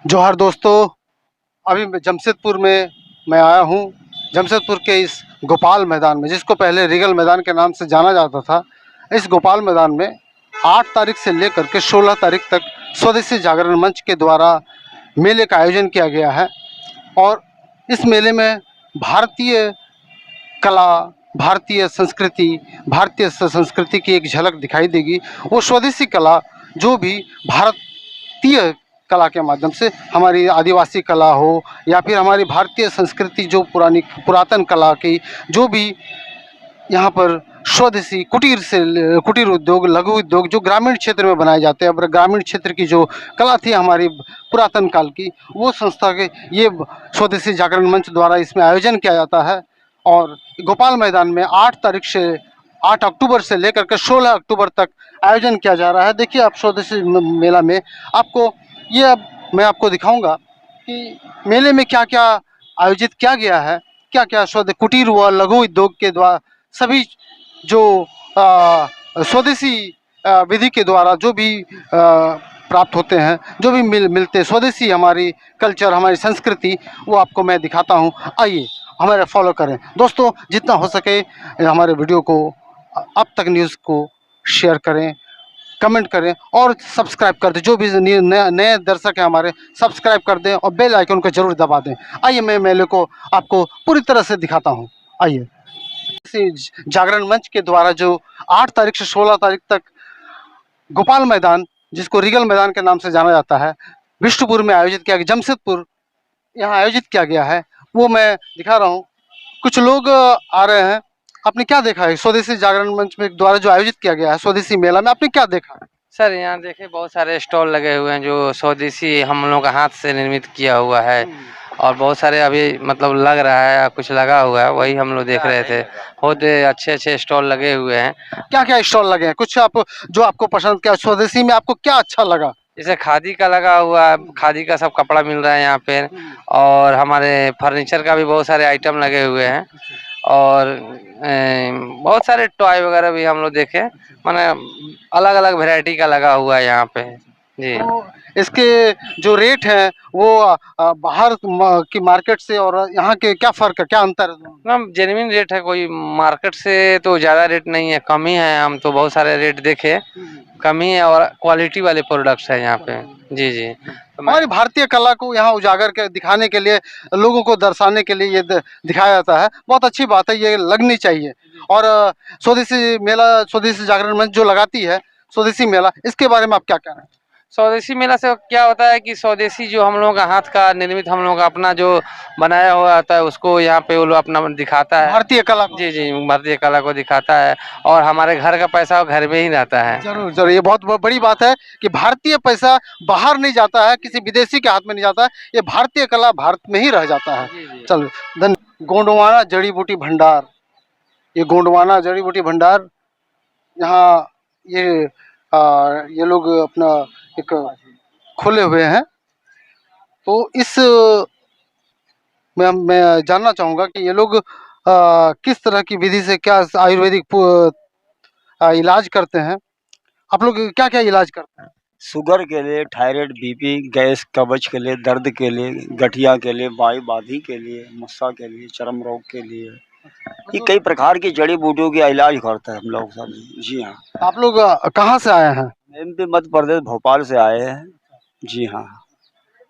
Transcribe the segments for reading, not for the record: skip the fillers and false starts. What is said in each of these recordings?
जोहार दोस्तों, अभी मैं जमशेदपुर में मैं आया हूँ। जमशेदपुर के इस गोपाल मैदान में, जिसको पहले रिगल मैदान के नाम से जाना जाता था, इस गोपाल मैदान में 8 तारीख से लेकर के 16 तारीख तक स्वदेशी जागरण मंच के द्वारा मेले का आयोजन किया गया है। और इस मेले में भारतीय कला, भारतीय संस्कृति, भारतीय संस्कृति की एक झलक दिखाई देगी। वो स्वदेशी कला जो भी भारतीय कला के माध्यम से, हमारी आदिवासी कला हो या फिर हमारी भारतीय संस्कृति जो पुरातन कला की जो भी यहाँ पर स्वदेशी कुटीर उद्योग, लघु उद्योग जो ग्रामीण क्षेत्र में बनाए जाते हैं, अब ग्रामीण क्षेत्र की जो कला थी हमारी पुरातन काल की, वो संस्था के ये स्वदेशी जागरण मंच द्वारा इसमें आयोजन किया जाता है। और गोपाल मैदान में 8 अक्टूबर से लेकर के 16 अक्टूबर तक आयोजन किया जा रहा है। देखिए आप स्वदेशी मेला में आपको ये अब मैं आपको दिखाऊंगा कि मेले में क्या क्या आयोजित किया गया है, क्या क्या कुटीर व लघु उद्योग के द्वारा सभी जो स्वदेशी विधि के द्वारा जो भी प्राप्त होते हैं, जो भी मिलते स्वदेशी हमारी कल्चर, हमारी संस्कृति, वो आपको मैं दिखाता हूँ। आइए हमारे फॉलो करें दोस्तों, जितना हो सके हमारे वीडियो को अब तक न्यूज़ को शेयर करें, कमेंट करें और सब्सक्राइब कर दें। जो भी नए दर्शक हैं हमारे, सब्सक्राइब कर दें और बेल आइकन को जरूर दबा दें। आइए मैं मेले को आपको पूरी तरह से दिखाता हूँ। आइए, जागरण मंच के द्वारा जो 8 तारीख से 16 तारीख तक गोपाल मैदान, जिसको रिगल मैदान के नाम से जाना जाता है, बिष्टुपुर में आयोजित किया गया, जमशेदपुर यहाँ आयोजित किया गया है, वो मैं दिखा रहा हूँ। कुछ लोग आ रहे हैं। आपने क्या देखा है स्वदेशी जागरण मंच में द्वारा जो आयोजित किया गया है स्वदेशी मेला में, आपने क्या देखा? सर यहाँ देखे बहुत सारे स्टॉल लगे हुए हैं जो स्वदेशी हम लोग का हाथ से निर्मित किया हुआ है, और बहुत सारे अभी मतलब लग रहा है, कुछ लगा हुआ है, वही हम लोग देख रहे थे। बहुत अच्छे स्टॉल लगे हुए हैं। क्या क्या स्टॉल लगे हैं? कुछ आप जो आपको पसंद, क्या स्वदेशी में आपको क्या अच्छा लगा? जैसे खादी का लगा हुआ है, खादी का सब कपड़ा मिल रहा है यहाँ पे, और हमारे फर्नीचर का भी बहुत सारे आइटम लगे हुए हैं, और बहुत सारे टॉय वगैरह भी हम लोग देखे, माने अलग अलग वैरायटी का लगा हुआ है यहाँ पे जी। तो इसके जो रेट है वो बाहर की मार्केट से और यहाँ के क्या फर्क है, क्या अंतर है? मैम जेन्युइन रेट है, कोई मार्केट से तो ज़्यादा रेट नहीं है, कम ही है। हम तो बहुत सारे रेट देखे, कम ही है, और क्वालिटी वाले प्रोडक्ट्स है यहाँ पे जी जी। तो हमारी भारतीय कला को यहाँ उजागर के दिखाने के लिए, लोगों को दर्शाने के लिए ये दिखाया जाता है। बहुत अच्छी बात है, ये लगनी चाहिए। और स्वदेशी मेला, स्वदेशी जागरण मंच जो लगाती है स्वदेशी मेला, इसके बारे में आप क्या कह रहे हैं? स्वदेशी मेला से क्या होता है कि स्वदेशी जो हम लोगों का हाथ का निर्मित, हम लोगों का अपना जो बनाया हुआ आता है, उसको यहाँ पे वो लोग अपना दिखाता है, भारतीय कला को। जी जी, भारतीय कला को दिखाता है, और हमारे घर का पैसा घर में ही रहता है। जरूर जरूर, ये बहुत बड़ी बात है कि भारतीय पैसा बाहर नहीं जाता है, किसी विदेशी के हाथ में नहीं जाता है, ये भारतीय कला भारत में ही रह जाता है। चलो धन्यवाद। गोंडवाना जड़ी बूटी भंडार, ये गोंडवाना जड़ी बूटी भंडार, यहाँ ये लोग अपना एक खोले हुए हैं। तो इस मैं जानना चाहूँगा कि ये लोग किस तरह की विधि से क्या आयुर्वेदिक इलाज करते हैं। आप लोग क्या क्या इलाज करते हैं? शुगर के लिए, थायराइड, बीपी, गैस, कब्ज के लिए, दर्द के लिए, गठिया के लिए, वायु बाधी के लिए, मुस्सा के लिए, चर्म रोग के लिए, ये कई प्रकार की जड़ी बूटियों का इलाज करते हैं हम लोग सब। जी हाँ। आप लोग कहाँ से आए हैं? MP मध्य प्रदेश भोपाल से आए हैं। जी हाँ,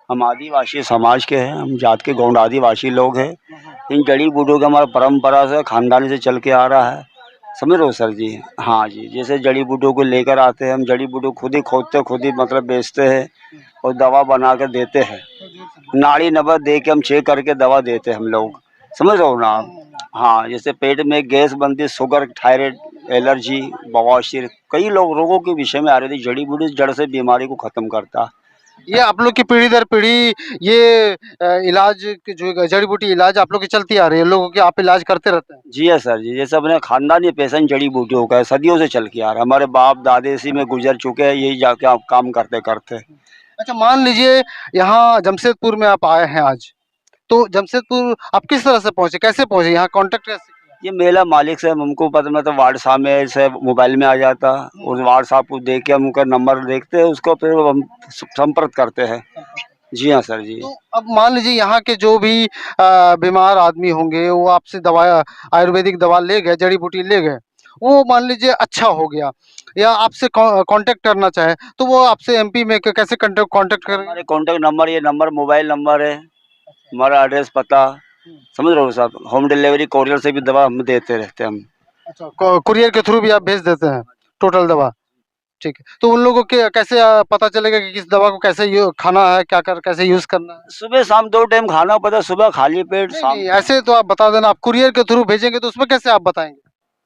हम आदिवासी समाज के हैं, हम जात के गौंड आदिवासी लोग हैं। इन जड़ी बूटियों का हमारा परंपरा से खानदानी से चल के आ रहा है, समझ रहे हो सर जी? हाँ जी, जैसे जड़ी बूटियों को लेकर आते हैं, हम जड़ी बूटियों खुद ही खोदते, खुद ही मतलब बेचते हैं और दवा बना कर देते हैं। नाड़ी नंबर दे के हम चेक करके दवा देते हैं हम लोग, समझ रहे हो ना आप? हाँ, जैसे पेट में गैस बनती, शुगर, थायराइड, एलर्जी, बवासीर, कई रोगों के विषय में आ रही थी। जड़ी बूटी जड़ से बीमारी को ख़त्म करता। ये आप लोग की पीढ़ी दर पीढ़ी ये इलाज जो जड़ी बूटी इलाज आप लोग की चलती आ रही है, लोगों की आप इलाज करते रहते हैं? जी है सर जी, जैसे अपने खानदानी पेशेंट जड़ी बूटियों का है, सदियों से चल के आ रहा है। हमारे बाप दादे इसी में गुजर चुके हैं, यही जाके आप काम करते करते। अच्छा, मान लीजिए यहाँ जमशेदपुर में आप आए हैं आज, तो जमशेदपुर आप किस तरह से पहुँचे, कैसे पहुँचे, यहाँ कांटेक्ट कैसे? ये मेला मालिक से हमको पता, मतलब व्हाट्सएप में से मोबाइल में आ जाता, उस व्हाट्सएप को देख के हम उनका नंबर देखते हैं, उसको फिर हम संपर्क करते हैं। जी हाँ सर जी। तो अब मान लीजिए यहाँ के जो भी बीमार आदमी होंगे वो आपसे दवा आयुर्वेदिक दवा ले गए, जड़ी बूटी ले गए, वो मान लीजिए अच्छा हो गया या आपसे कांटेक्ट करना चाहे तो वो आपसे एमपी में कैसे कांटेक्ट करेंगे? हमारे कॉन्टेक्ट नंबर, ये नंबर मोबाइल नंबर है, हमारा एड्रेस पता, समझ रहे हो साहब। होम डिलीवरी कोरियर से भी दवा हम देते रहते हैं हम। अच्छा, कुरियर के थ्रू भी आप भेज देते हैं टोटल दवा? ठीक है, तो उन लोगों के कैसे पता चलेगा कि किस दवा को कैसे खाना है, क्या कर कैसे यूज करना है? सुबह शाम 2 टाइम खाना पड़ता है, सुबह खाली पेट, नहीं शाम नहीं, ऐसे तो आप बता देना, आप कुरियर के थ्रू भेजेंगे तो उसमें कैसे आप बताएंगे?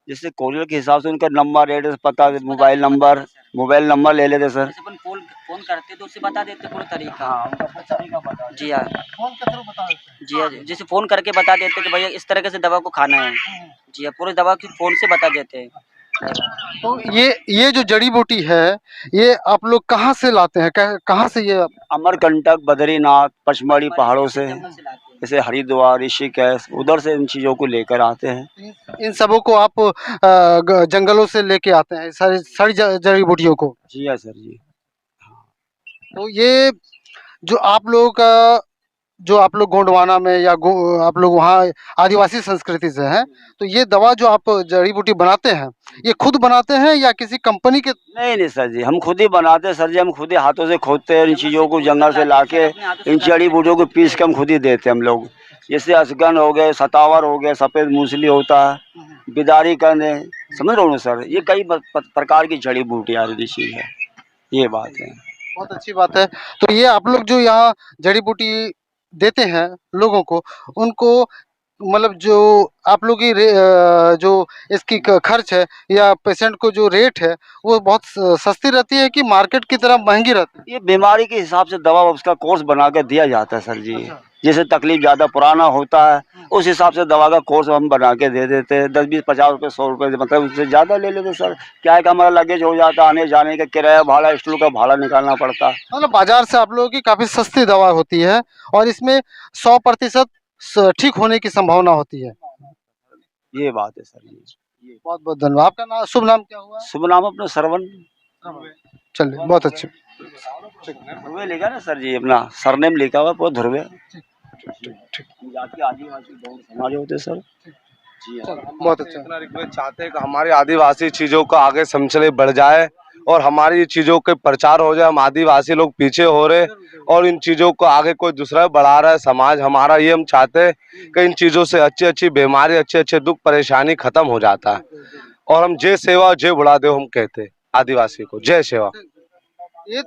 जैसे कोरियर के हिसाब से उनका नंबर, एड्रेस, पता, मोबाइल नंबर ले लेते सर। जैसे अपन फोन फोन करते तो उससे बता देते पूरा तरीका। हाँ, उनका पूरा तरीका बता देते। जी हाँ, फोन के थ्रू बता देते हैं। जी हाँ, जैसे फोन करके बता देते कि भैया इस तरीके से दवा को खाना है। जी हाँ, पूरी दवा की फोन से बता देते हैं। तो ये जो जड़ी बूटी है, ये आप लोग कहाँ से लाते हैं, कहाँ से ये? अमरकंटक, बद्रीनाथ, पचमढ़ी पहाड़ों से, जंगल से लाते हैं। जैसे हरिद्वार, ऋषिकेश, उधर से इन चीज़ों को लेकर आते हैं। इन सबों को आप जंगलों से लेके आते हैं, सारी सारी जड़ी बूटियों को? जी हाँ सर जी। तो ये जो आप लोगों का, जो आप लोग गोंडवाना में या आप लोग वहाँ आदिवासी संस्कृति से हैं, तो ये दवा जो आप जड़ी बूटी बनाते हैं, ये खुद बनाते हैं या किसी कंपनी के? नहीं नहीं सर जी, हम खुद ही बनाते हैं सर जी। हम खुद ही हाथों से खोदते हैं इन चीज़ों को, जंगल से लाके इन जड़ी बूटियों को पीस के हम खुद ही देते हैं हम लोग। जैसे असगन हो गए, सतावर हो गए, सफ़ेद मूसली होता है, बिदारी कने, समझ रहे हो ना सर। ये कई प्रकार की जड़ी बूटियाँ चीज़ है, ये बात है। बहुत अच्छी बात है। तो ये आप लोग जो यहाँ जड़ी बूटी देते हैं लोगों को, उनको मतलब जो आप लोग की जो इसकी खर्च है या पेशेंट को जो रेट है, वो बहुत सस्ती रहती है कि मार्केट की तरह महंगी रहती है? ये बीमारी के हिसाब से दवा उसका कोर्स बना के दिया जाता है सर जी। अच्छा। जैसे तकलीफ ज़्यादा पुराना होता है, उस हिसाब से दवा का कोर्स हम बना के दे देते हैं। 10, 20, 50 रुपये, 100 रुपये, मतलब उससे ज़्यादा ले लेते सर। क्या है कि हमारा लगेज हो जाता है, आने जाने का किराया, भाड़ा, स्टूल का भाड़ा निकालना पड़ता है। मतलब बाजार से आप लोगों की काफी सस्ती दवा होती है और इसमें 100% ठीक होने की संभावना होती है। ये बात है सर जी। बहुत बहुत धन्यवाद। आपका नाम, शुभ नाम क्या हुआ? शुभ नाम अपना सरवन। चलिए, बहुत अच्छे। ध्रुवे लिखा ना सर जी, अपना सरनेम लिखा हुआ पूरा ध्रुवे। जात के आदिवासी बहुत समाज होते सर। जी हाँ। बहुत अच्छा। इतना रिक्वेस्ट चाहते हैं कि हमारी आदिवासी चीजों का आगे समचले बढ़ जाए और हमारी चीजों के प्रचार हो जाए। हम आदिवासी लोग पीछे हो रहे और इन चीजों को आगे कोई दूसरा बढ़ा रहा है समाज हमारा। ये हम चाहते हैं कि इन चीजों से अच्छी अच्छी बीमारी, अच्छे अच्छे दुख परेशानी खत्म हो जाता है। और हम जय सेवा जय बुढ़ादेव हम कहते हैं आदिवासी को, जय सेवा। ये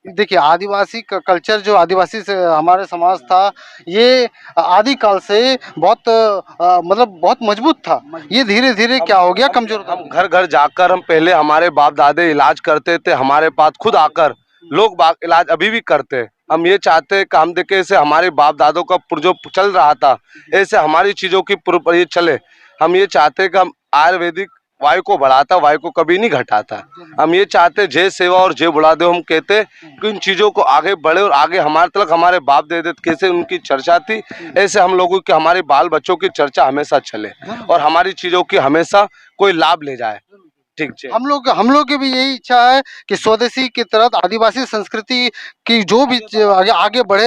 देखिए, आदिवासी का कल्चर, जो आदिवासी से हमारे समाज था, ये आदिकाल से बहुत मतलब बहुत मजबूत था। ये धीरे धीरे क्या हो गया, कमजोर था। हम घर घर जाकर, हम पहले हमारे बाप दादे इलाज करते थे, हमारे पास खुद आकर लोग बाग इलाज अभी भी करते हैं। हम ये चाहते हैं कि हम देखें ऐसे हमारे बाप दादों का जो चल रहा था, ऐसे हमारी चीजों की ये चले। हम ये चाहते हैं कि हम आयुर्वेदिक वायु को बढ़ाता, वायु को कभी नहीं घटाता। हम ये चाहते हैं जय सेवा और जय बुढ़ादेव हम कहते हैं कि इन चीज़ों को आगे बढ़े और आगे हमारे तक हमारे बाप दे कैसे उनकी चर्चा थी, ऐसे हम लोगों की, हमारे बाल बच्चों की चर्चा हमेशा चले और हमारी चीज़ों की हमेशा कोई लाभ ले जाए। ठीक है, हम लोग की भी यही इच्छा है कि स्वदेशी की तरह आदिवासी संस्कृति की जो भी आगे बढ़े।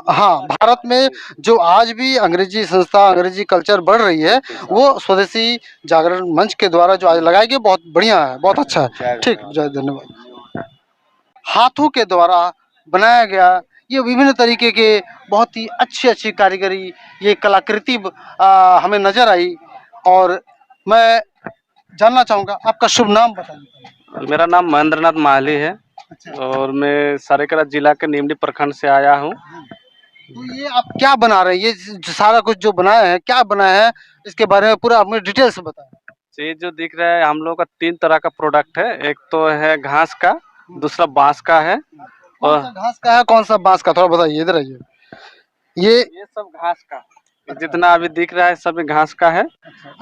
हाँ, भारत में जो आज भी अंग्रेजी संस्था, अंग्रेजी कल्चर बढ़ रही है, वो स्वदेशी जागरण मंच के द्वारा जो आज लगाई गई, बहुत बढ़िया है, बहुत अच्छा है। ठीक, जय, धन्यवाद। हाथों के द्वारा बनाया गया ये विभिन्न तरीके के बहुत ही अच्छी अच्छी कारीगरी, ये कलाकृति हमें नजर आई। और मैं जानना चाहूँगा, आपका शुभ नाम बताइए। मेरा नाम महेंद्र नाथ माली है अच्छा। और मैं सरायकेला जिला के नीमडी प्रखंड से आया हूँ। तो ये आप क्या बना रहे हैं, ये जो सारा कुछ जो बनाया है, क्या बनाया है, इसके बारे में पूरा अपने डिटेल से बताएं। तो ये जो दिख रहा है हम लोग का 3 तरह का प्रोडक्ट है। एक तो है घास का, दूसरा बांस का है कौन सा घास का है, कौन सा बांस का, थोड़ा बताइए, इधर आइए। ये सब घास का, जितना अभी दिख रहा है सब घास का है।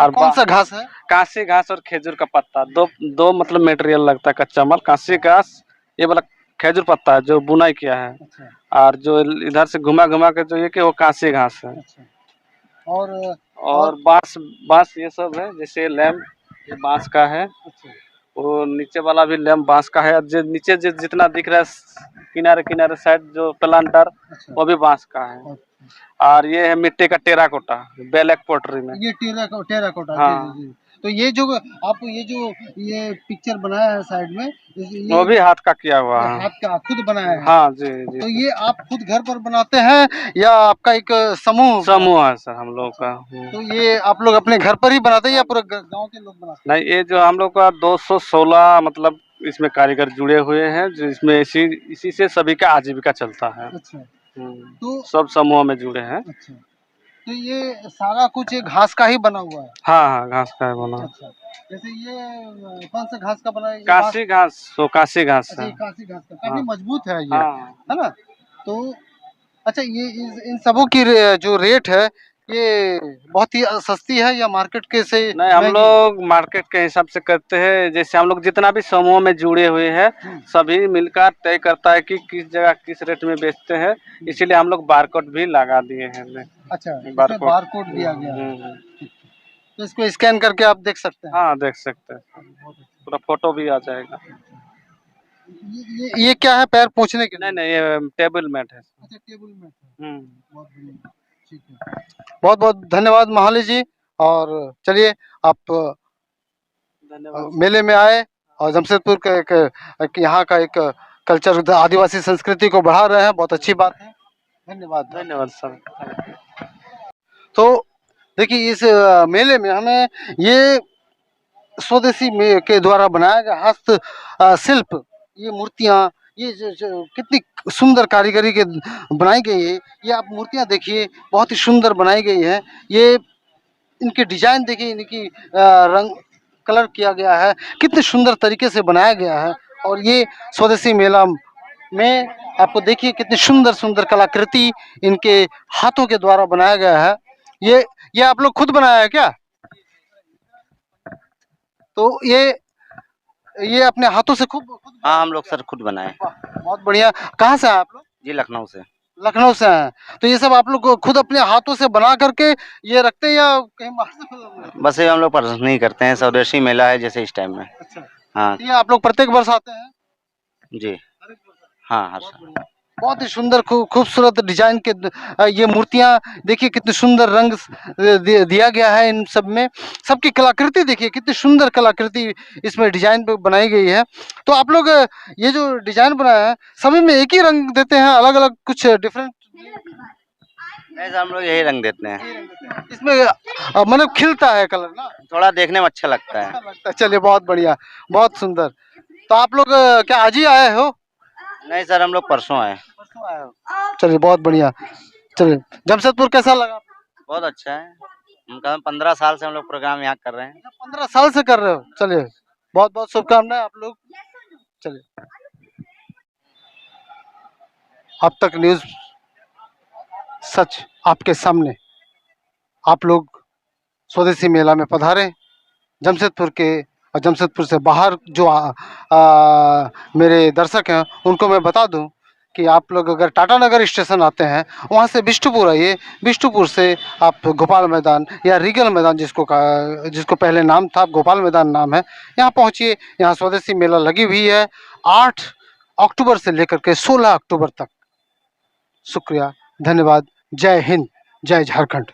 और कौन सा घास है? कांसी घास और खेजूर का पत्ता, दो मतलब मटेरियल लगता है कच्चा माल। कांसी घास ये वाला खेजूर पत्ता है जो बुनाई किया है, और जो इधर से घुमा घुमा के जो ये कि वो कांसी घास है। और और बांस ये सब है, जैसे लैम्प ये बांस का है। वो नीचे वाला भी लैंप बांस का है, जो नीचे जितना दिख रहा है किनारे किनारे साइड जो प्लांटर वो भी बांस का है। और ये है मिट्टी का टेराकोटा ब्लैक पोटरी में। ये टेराकोटा हाँ। जी। तो ये जो आप ये पिक्चर बनाया है साइड में, वो भी हाथ का किया हुआ है। हाथ का खुद बनाया है? हाँ जी जी। तो ये आप खुद घर पर बनाते हैं या आपका एक समूह है सर हम लोग का। तो ये आप लोग अपने घर पर ही बनाते हैं या पूरे गांव के लोग बनाते नहीं, ये जो हम लोग का 216 मतलब इसमें कारीगर जुड़े हुए हैं, जिसमें इसी से सभी का आजीविका चलता है। हैं? अच्छा। तो तो सब समूह में जुड़े हैं। अच्छा, तो ये सारा कुछ एक घास का ही बना हुआ है? हाँ हाँ, घास का है बना। अच्छा, जैसे ये कौन सा घास का बना है? काशी घास, तो काशी घास अच्छा, है। ये काशी घास का काफी हाँ। मजबूत है ये, हाँ। है ना? तो अच्छा, ये इन सबों की जो रेट है ये बहुत ही सस्ती है या मार्केट के से नहीं, हम महंगी? लोग मार्केट के हिसाब से करते हैं। जैसे हम लोग जितना भी समूह में जुड़े हुए हैं सभी मिलकर तय करता है कि किस जगह किस रेट में बेचते हैं, इसीलिए हम लोग बारकोड भी लगा दिए हैं। अच्छा, इसमें बारकोड दिया गया है, हम्म। तो इसको स्कैन करके आप देख सकते हैं। हाँ, देख सकते हैं, पूरा फोटो भी आ जाएगा। ये क्या है, पैर पोंछने के लिए? नहीं नहीं, ये टेबल मैट है। अच्छा, टेबल मैट है। बहुत बढ़िया, ठीक है। बहुत बहुत धन्यवाद महाली जी। और चलिए, आप धन्यवाद। मेले में आए और जमशेदपुर का एक यहाँ का एक कल्चर, आदिवासी संस्कृति को बढ़ा रहे हैं, बहुत अच्छी बात है। धन्यवाद। धन्यवाद सर। तो देखिए, इस मेले में हमें ये स्वदेशी के द्वारा बनाया गया हस्त शिल्प, ये मूर्तियाँ, ये कितनी सुंदर कारीगरी के बनाई गई है। ये आप मूर्तियाँ देखिए, बहुत ही सुंदर बनाई गई है। ये इनके डिजाइन देखिए, इनकी रंग कलर किया गया है, कितने सुंदर तरीके से बनाया गया है। और ये स्वदेशी मेला में आपको देखिए कितनी सुंदर सुंदर कलाकृति इनके हाथों के द्वारा बनाया गया है। ये आप लोग खुद बनाया है क्या? तो ये अपने हाथों से खुद हाँ, हम लोग सर खुद बनाए। बहुत बढ़िया। कहाँ से हैं आप लोग? जी, लखनऊ से। लखनऊ से हैं। तो ये सब आप लोग खुद अपने हाथों से बना करके ये रखते हैं या कहीं बाहर से? बस ये हम लोग प्रदर्शन नहीं करते हैं, स्वदेशी मेला है जैसे इस टाइम में। अच्छा, हाँ ये आप लोग प्रत्येक वर्ष आते हैं? जी। हाँ, हर साल। बहुत ही सुंदर खूबसूरत डिजाइन के ये मूर्तियां देखिए, कितने सुंदर रंग दिया गया है इन सब में। सबकी कलाकृति देखिए, कितनी सुंदर कलाकृति इसमें डिजाइन पे बनाई गई है। तो आप लोग ये जो डिजाइन बनाया है सभी में एक ही रंग देते हैं, अलग अलग कुछ डिफरेंट? नहीं सर, हम लोग यही रंग देते हैं। इसमें मतलब खिलता है कलर ना, थोड़ा देखने में अच्छा लगता है। अच्छा लगता है। चलिए, बहुत बढ़िया, बहुत सुंदर। तो आप लोग क्या आज ही आए हो? नहीं सर, हम लोग परसों आए। परसों आए हो? चलिए, बहुत बढ़िया। चलिए, जमशेदपुर कैसा लगा? बहुत अच्छा है। हम 15 साल से हम लोग प्रोग्राम यहाँ कर रहे हैं। 15 साल से कर रहे हो? चलिए, बहुत बहुत शुभकामनाएं आप लोग। चलिए, अब तक न्यूज़ सच आपके सामने। आप लोग स्वदेशी मेला में पधारे। जमशेदपुर के और जमशेदपुर से बाहर जो मेरे दर्शक हैं उनको मैं बता दूं कि आप लोग अगर टाटा नगर स्टेशन आते हैं वहाँ से बिष्टुपुर आइए। बिष्टुपुर से आप गोपाल मैदान या रीगल मैदान जिसको पहले नाम था, गोपाल मैदान नाम है, यहाँ पहुँचिए। यहाँ स्वदेशी मेला लगी हुई है 8 अक्टूबर से लेकर के 16 अक्टूबर तक। शुक्रिया, धन्यवाद। जय हिंद, जय झारखंड।